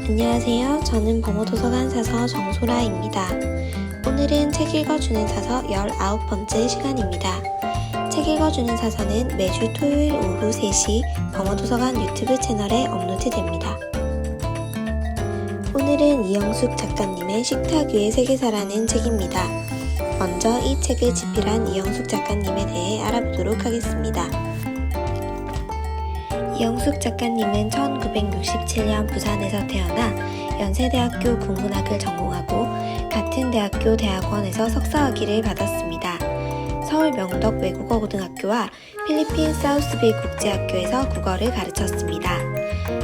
안녕하세요. 저는 범어도서관 사서 정소라입니다. 오늘은 책 읽어주는 사서 19번째 시간입니다. 책 읽어주는 사서는 매주 토요일 오후 3시 범어도서관 유튜브 채널에 업로드됩니다. 오늘은 이영숙 작가님의 식탁 위의 세계사라는 책입니다. 먼저 이 책을 집필한 이영숙 작가님에 대해 알아보도록 하겠습니다. 이영숙 작가님은 1967년 부산에서 태어나 연세대학교 국문학을 전공하고 같은 대학교 대학원에서 석사학위를 받았습니다. 서울 명덕 외국어고등학교와 필리핀 사우스빌 국제학교에서 국어를 가르쳤습니다.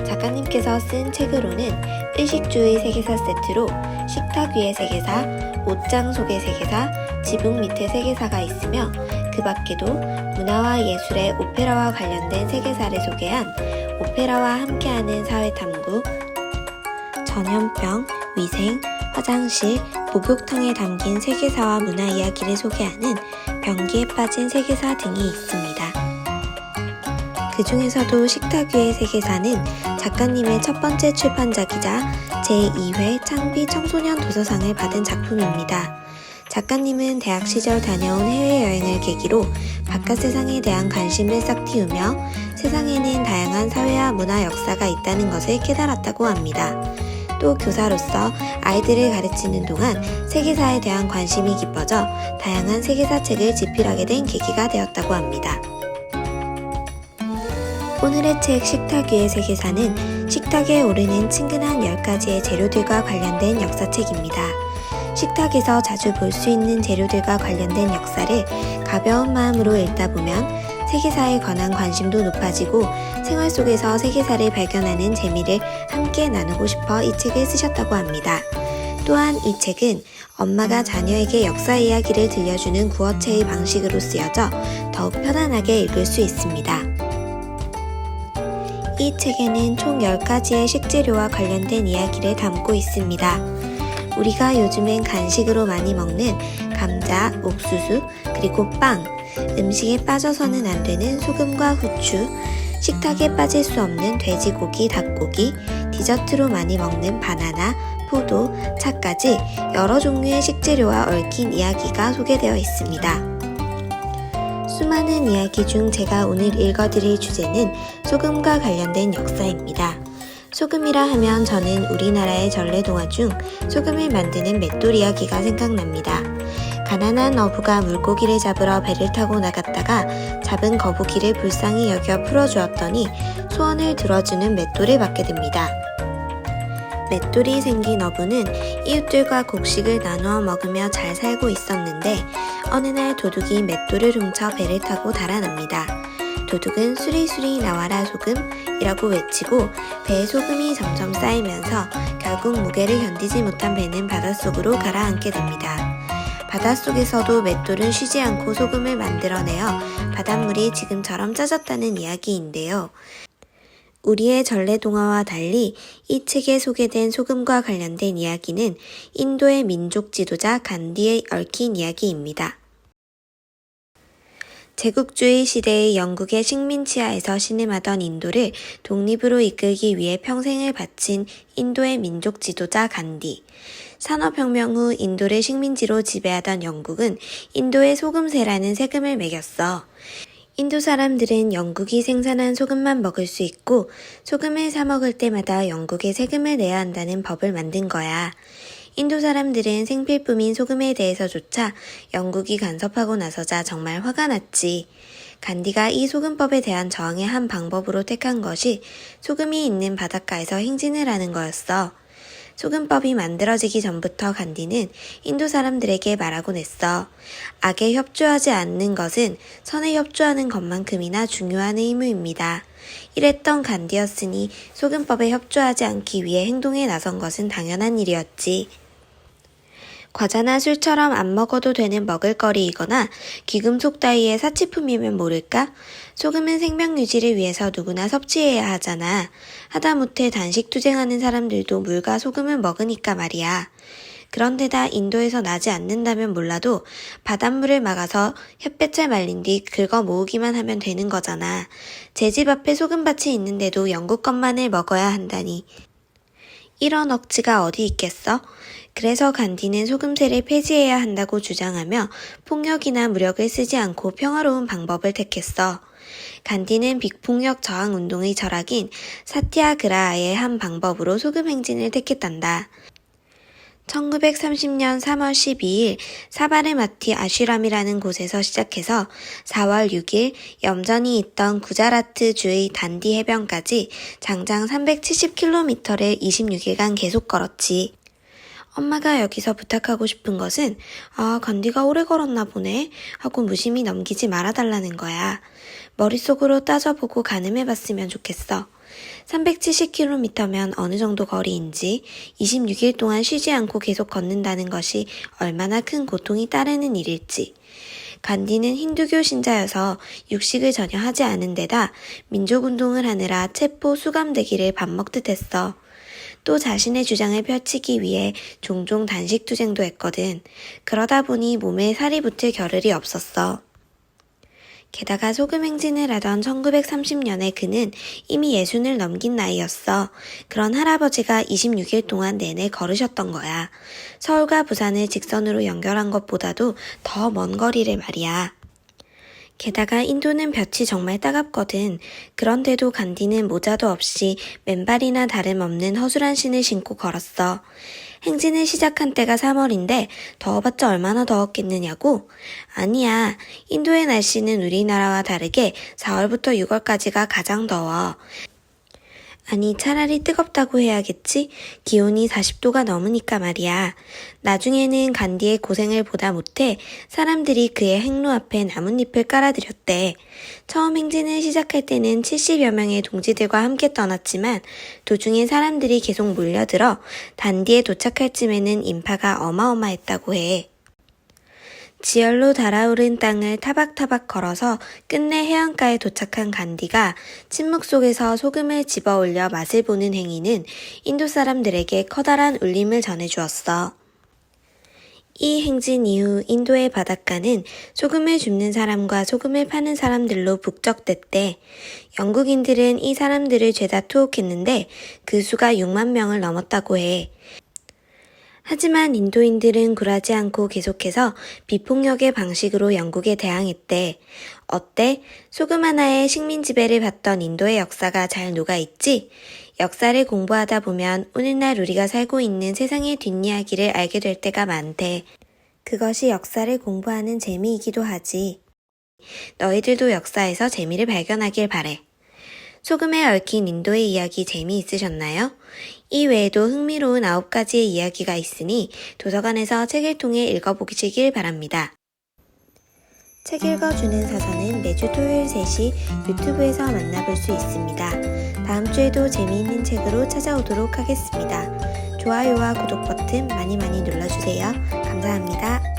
작가님께서 쓴 책으로는 의식주의 세계사 세트로 식탁 위의 세계사, 옷장 속의 세계사, 지붕 밑의 세계사가 있으며 그 밖에도 문화와 예술의 오페라와 관련된 세계사를 소개한 오페라와 함께하는 사회탐구, 전염병, 위생, 화장실, 목욕탕에 담긴 세계사와 문화 이야기를 소개하는 변기에 빠진 세계사 등이 있습니다. 그 중에서도 식탁 위의 세계사는 작가님의 첫 번째 출판작이자 제2회 창비 청소년 도서상을 받은 작품입니다. 작가님은 대학 시절 다녀온 해외여행을 계기로 바깥 세상에 대한 관심을 싹 틔우며 세상에는 다양한 사회와 문화 역사가 있다는 것을 깨달았다고 합니다. 또 교사로서 아이들을 가르치는 동안 세계사에 대한 관심이 깊어져 다양한 세계사 책을 집필하게 된 계기가 되었다고 합니다. 오늘의 책 식탁 위의 세계사는 식탁에 오르는 친근한 10가지의 재료들과 관련된 역사책입니다. 식탁에서 자주 볼 수 있는 재료들과 관련된 역사를 가벼운 마음으로 읽다 보면 세계사에 관한 관심도 높아지고 생활 속에서 세계사를 발견하는 재미를 함께 나누고 싶어 이 책을 쓰셨다고 합니다. 또한 이 책은 엄마가 자녀에게 역사 이야기를 들려주는 구어체의 방식으로 쓰여져 더욱 편안하게 읽을 수 있습니다. 이 책에는 총 10가지의 식재료와 관련된 이야기를 담고 있습니다. 우리가 요즘엔 간식으로 많이 먹는 감자, 옥수수, 그리고 빵, 음식에 빠져서는 안 되는 소금과 후추, 식탁에 빠질 수 없는 돼지고기, 닭고기, 디저트로 많이 먹는 바나나, 포도, 차까지 여러 종류의 식재료와 얽힌 이야기가 소개되어 있습니다. 수많은 이야기 중 제가 오늘 읽어드릴 주제는 소금과 관련된 역사입니다. 소금이라 하면 저는 우리나라의 전래동화 중 소금을 만드는 맷돌 이야기가 생각납니다. 가난한 어부가 물고기를 잡으러 배를 타고 나갔다가 잡은 거북이를 불쌍히 여겨 풀어주었더니 소원을 들어주는 맷돌을 받게 됩니다. 맷돌이 생긴 어부는 이웃들과 곡식을 나누어 먹으며 잘 살고 있었는데 어느 날 도둑이 맷돌을 훔쳐 배를 타고 달아납니다. 도둑은 수리수리 나와라 소금이라고 외치고 배에 소금이 점점 쌓이면서 결국 무게를 견디지 못한 배는 바닷속으로 가라앉게 됩니다. 바닷속에서도 맷돌은 쉬지 않고 소금을 만들어내어 바닷물이 지금처럼 짜졌다는 이야기인데요. 우리의 전래동화와 달리 이 책에 소개된 소금과 관련된 이야기는 인도의 민족 지도자 간디에 얽힌 이야기입니다. 제국주의 시대의 영국의 식민 치하에서 신음하던 인도를 독립으로 이끌기 위해 평생을 바친 인도의 민족 지도자 간디. 산업혁명 후 인도를 식민지로 지배하던 영국은 인도에 소금세라는 세금을 매겼어. 인도 사람들은 영국이 생산한 소금만 먹을 수 있고 소금을 사 먹을 때마다 영국에 세금을 내야 한다는 법을 만든 거야. 인도 사람들은 생필품인 소금에 대해서조차 영국이 간섭하고 나서자 정말 화가 났지. 간디가 이 소금법에 대한 저항의 한 방법으로 택한 것이 소금이 있는 바닷가에서 행진을 하는 거였어. 소금법이 만들어지기 전부터 간디는 인도 사람들에게 말하곤 했어. 악에 협조하지 않는 것은 선에 협조하는 것만큼이나 중요한 의무입니다. 이랬던 간디였으니 소금법에 협조하지 않기 위해 행동에 나선 것은 당연한 일이었지. 과자나 술처럼 안 먹어도 되는 먹을거리이거나 귀금속 따위의 사치품이면 모를까? 소금은 생명 유지를 위해서 누구나 섭취해야 하잖아. 하다못해 단식 투쟁하는 사람들도 물과 소금을 먹으니까 말이야. 그런데다 인도에서 나지 않는다면 몰라도 바닷물을 막아서 햇볕에 말린 뒤 긁어 모으기만 하면 되는 거잖아. 제 집 앞에 소금밭이 있는데도 영국 것만을 먹어야 한다니. 이런 억지가 어디 있겠어? 그래서 간디는 소금세를 폐지해야 한다고 주장하며 폭력이나 무력을 쓰지 않고 평화로운 방법을 택했어. 간디는 비폭력 저항 운동의 철학인 사티아그라하의 한 방법으로 소금 행진을 택했단다. 1930년 3월 12일 사바르마티 아슈람이라는 곳에서 시작해서 4월 6일 염전이 있던 구자라트 주의 단디 해변까지 장장 370km를 26일간 계속 걸었지. 엄마가 여기서 부탁하고 싶은 것은 간디가 오래 걸었나 보네 하고 무심히 넘기지 말아달라는 거야. 머릿속으로 따져보고 가늠해봤으면 좋겠어. 370km면 어느 정도 거리인지 26일 동안 쉬지 않고 계속 걷는다는 것이 얼마나 큰 고통이 따르는 일일지. 간디는 힌두교 신자여서 육식을 전혀 하지 않은 데다 민족운동을 하느라 체포 수감되기를 밥 먹듯 했어. 또 자신의 주장을 펼치기 위해 종종 단식 투쟁도 했거든. 그러다 보니 몸에 살이 붙을 겨를이 없었어. 게다가 소금 행진을 하던 1930년에 그는 이미 60을 넘긴 나이였어. 그런 할아버지가 26일 동안 내내 걸으셨던 거야. 서울과 부산을 직선으로 연결한 것보다도 더 먼 거리를 말이야. 게다가 인도는 볕이 정말 따갑거든. 그런데도 간디는 모자도 없이 맨발이나 다름없는 허술한 신을 신고 걸었어. 행진을 시작한 때가 3월인데 더워봤자 얼마나 더웠겠느냐고? 아니야. 인도의 날씨는 우리나라와 다르게 4월부터 6월까지가 가장 더워. 아니 차라리 뜨겁다고 해야겠지? 기온이 40도가 넘으니까 말이야. 나중에는 간디의 고생을 보다 못해 사람들이 그의 행로 앞에 나뭇잎을 깔아드렸대. 처음 행진을 시작할 때는 70여 명의 동지들과 함께 떠났지만 도중에 사람들이 계속 몰려들어 단디에 도착할 쯤에는 인파가 어마어마했다고 해. 지열로 달아오른 땅을 타박타박 걸어서 끝내 해안가에 도착한 간디가 침묵 속에서 소금을 집어 올려 맛을 보는 행위는 인도 사람들에게 커다란 울림을 전해주었어. 이 행진 이후 인도의 바닷가는 소금을 줍는 사람과 소금을 파는 사람들로 북적댔대. 영국인들은 이 사람들을 죄다 투옥했는데 그 수가 6만 명을 넘었다고 해. 하지만 인도인들은 굴하지 않고 계속해서 비폭력의 방식으로 영국에 대항했대. 어때? 소금 하나에 식민 지배를 받던 인도의 역사가 잘 녹아있지? 역사를 공부하다 보면 오늘날 우리가 살고 있는 세상의 뒷이야기를 알게 될 때가 많대. 그것이 역사를 공부하는 재미이기도 하지. 너희들도 역사에서 재미를 발견하길 바래. 소금에 얽힌 인도의 이야기 재미있으셨나요? 이 외에도 흥미로운 9가지의 이야기가 있으니 도서관에서 책을 통해 읽어보시길 바랍니다. 책 읽어주는 사서는 매주 토요일 3시 유튜브에서 만나볼 수 있습니다. 다음 주에도 재미있는 책으로 찾아오도록 하겠습니다. 좋아요와 구독 버튼 많이 눌러주세요. 감사합니다.